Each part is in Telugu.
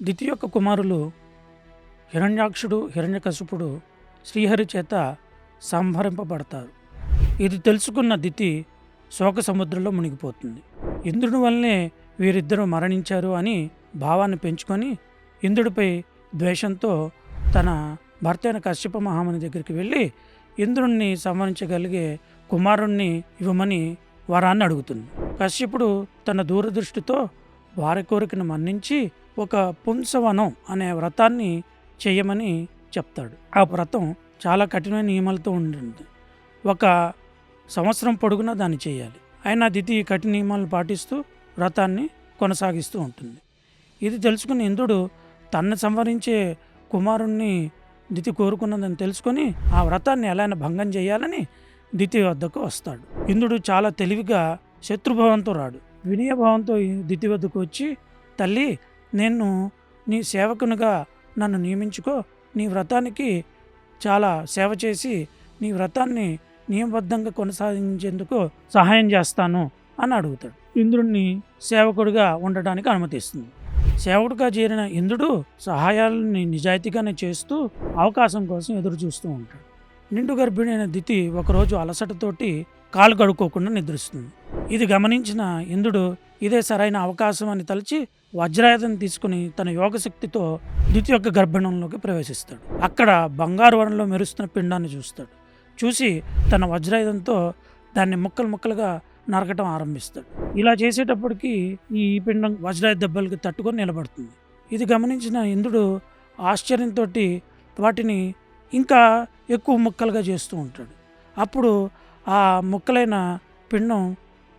దితి యొక్క కుమారులు హిరణ్యాక్షుడు హిరణ్యకశిపుడు శ్రీహరి చేత సంహరింపబడతారు. ఇది తెలుసుకున్న దితి శోక సముద్రంలో మునిగిపోతుంది. ఇంద్రుని వల్లనే వీరిద్దరూ మరణించారు అని భావాన్ని పెంచుకొని ఇంద్రుడిపై ద్వేషంతో తన భర్త అయిన కశ్యప మహాముని దగ్గరికి వెళ్ళి ఇంద్రుణ్ణి సంహరించగలిగే కుమారుణ్ణి ఇవ్వమని వరాన్ని అడుగుతుంది. కశ్యపుడు తన దూరదృష్టితో వారి కోరికను మన్నించి ఒక పుంసవనం అనే వ్రతాన్ని చేయమని చెప్తాడు. ఆ వ్రతం చాలా కఠినమైన నియమాలతో ఉంటుంది. 1 సంవత్సరం పొడుగునా దాన్ని చేయాలి. అయినా దితి కఠిన నియమాలను పాటిస్తూ వ్రతాన్ని కొనసాగిస్తూ ఉంటుంది. ఇది తెలుసుకుని ఇంద్రుడు తన్ను సంహరించే కుమారుణ్ణి దితి కోరుకున్నదని తెలుసుకొని ఆ వ్రతాన్ని ఎలా అయినా భంగం చేయాలని దితి వద్దకు వస్తాడు. ఇంద్రుడు చాలా తెలివిగా శత్రుభావంతో రాడు, వినయభావంతో దితి వద్దకు వచ్చి, తల్లి, నేను నీ సేవకునిగా నన్ను నియమించుకో, నీ వ్రతానికి చాలా సేవ చేసి నీ వ్రతాన్ని నియమబద్ధంగా కొనసాగించేందుకు సహాయం చేస్తాను అని అడుగుతాడు. ఇంద్రుడిని సేవకుడిగా ఉండడానికి అనుమతిస్తుంది. సేవకుడిగా చేరిన ఇంద్రుడు సహాయాలని నిజాయితీగానే చేస్తూ అవకాశం కోసం ఎదురు చూస్తూ ఉంటాడు. నిండు గర్భిణి అయిన దితి ఒకరోజు అలసటతోటి కాలు కడుక్కోకుండా నిద్రిస్తుంది. ఇది గమనించిన ఇంద్రుడు ఇదే సరైన అవకాశం అని తలచి వజ్రాయుధం తీసుకుని తన యోగశక్తితో దితి యొక్క గర్భణంలోకి ప్రవేశిస్తాడు. అక్కడ బంగారు వర్ణంలో మెరుస్తున్న పిండాన్ని చూస్తాడు. చూసి తన వజ్రాయుధంతో దాన్ని ముక్కలు ముక్కలుగా నరకటం ఆరంభిస్తాడు. ఇలా చేసేటప్పటికి ఈ పిండం వజ్రాయుధ దెబ్బలకి తట్టుకొని నిలబడుతుంది. ఇది గమనించిన ఇంద్రుడు ఆశ్చర్యంతో వాటిని ఇంకా ఎక్కువ ముక్కలుగా చేస్తూ ఉంటాడు. అప్పుడు ఆ ముక్కలైన పిండం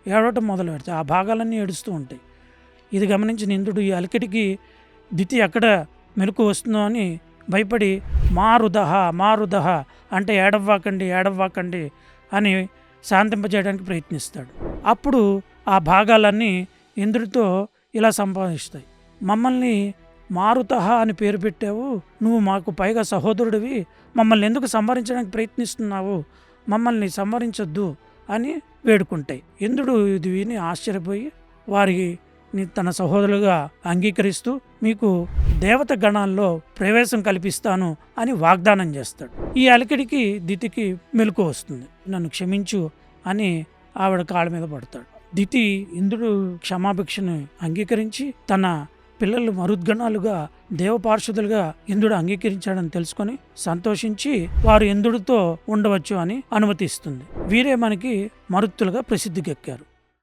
ఏడవటం మొదలు పెడతాయి. ఆ భాగాలన్నీ ఏడుస్తూ ఉంటాయి. ఇది గమనించిన ఇంద్రుడు ఈ అలికిడికి దితి ఎక్కడ మెలకు వస్తుందో అని భయపడి మారుదహ అంటే ఏడవ్వాకండి అని శాంతింపజేయడానికి ప్రయత్నిస్తాడు. అప్పుడు ఆ భాగాలన్నీ ఇంద్రుడితో ఇలా సంపాదిస్తాయి. మమ్మల్ని మారుతహ అని పేరు పెట్టావు, నువ్వు మాకు పైగా సహోదరుడివి, మమ్మల్ని ఎందుకు సంహరించడానికి ప్రయత్నిస్తున్నావు, మమ్మల్ని సంహరించొద్దు అని వేడుకుంటాయి. ఇంద్రుడు ఇది విని ఆశ్చర్యపోయి వారికి తన సహోదరులుగా అంగీకరిస్తూ మీకు దేవత గణాల్లో ప్రవేశం కల్పిస్తాను అని వాగ్దానం చేస్తాడు. ఈ అలికిడికి దితికి మెలకు వస్తుంది. నన్ను క్షమించు అని ఆవిడ కాళ్ళ మీద పడతాడు. దితి ఇంద్రుడు క్షమాభిక్షను అంగీకరించి తన పిల్లలు మరుద్గణాలుగా దేవపార్షదులుగా ఇంద్రుడు అంగీకరించాడని తెలుసుకొని సంతోషించి వారు ఇంద్రుడితో ఉండవచ్చు అని అనుమతిస్తుంది. వీరే మనకి మరుత్తులుగా ప్రసిద్ధికెక్కారు.